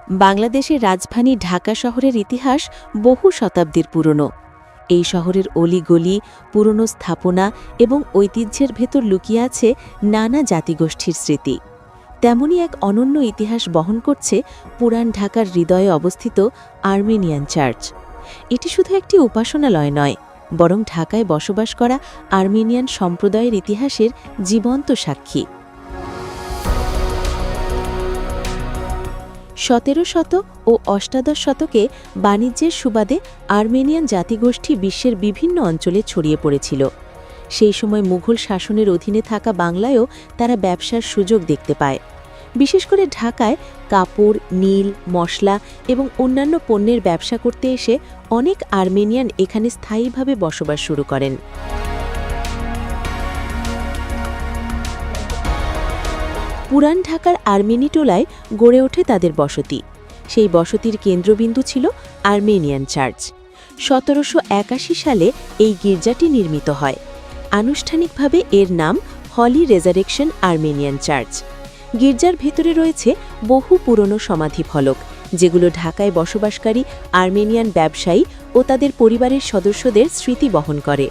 বাংলাদেশের রাজধানী ঢাকা শহরের ইতিহাস বহু শতাব্দীর পুরনো। এই শহরের অলিগলি, পুরনো স্থাপনা এবং ঐতিহ্যের ভেতর লুকিয়ে আছে নানা জাতিগোষ্ঠীর স্মৃতি। তেমনই এক অনন্য ইতিহাস বহন করছে পুরান ঢাকার হৃদয়ে অবস্থিত আর্মেনিয়ান চার্চ। এটি শুধু একটি উপাসনালয় নয়, বরং ঢাকায় বসবাস করা আর্মেনিয়ান সম্প্রদায়ের ইতিহাসের জীবন্ত সাক্ষী। 17 শতক ও অষ্টাদশ শতকে বাণিজ্যের সুবাদে আর্মেনিয়ান জাতিগোষ্ঠী বিশ্বের বিভিন্ন অঞ্চলে ছড়িয়ে পড়েছিল। সেই সময় মুঘল শাসনের অধীনে থাকা বাংলায়ও তারা ব্যবসার সুযোগ দেখতে পায়। বিশেষ করে ঢাকায় কাপড়, নীল, মশলা এবং অন্যান্য পণ্যের ব্যবসা করতে এসে অনেক আর্মেনিয়ান এখানে স্থায়ীভাবে বসবাস শুরু করেন। পুরান ঢাকার আর্মেনি টোলায় গড়ে ওঠে তাদের বসতি। সেই বসতির কেন্দ্রবিন্দু ছিল আর্মেনিয়ান চার্চ। 1781 সালে এই গির্জাটি নির্মিত হয়। আনুষ্ঠানিকভাবে এর নাম হলি রেজারেকশন আর্মেনিয়ান চার্চ। গির্জার ভেতরে রয়েছে বহু পুরনো সমাধি ফলক, যেগুলো ঢাকায় বসবাসকারী আর্মেনিয়ান ব্যবসায়ী ও তাদের পরিবারের সদস্যদের স্মৃতি বহন করে।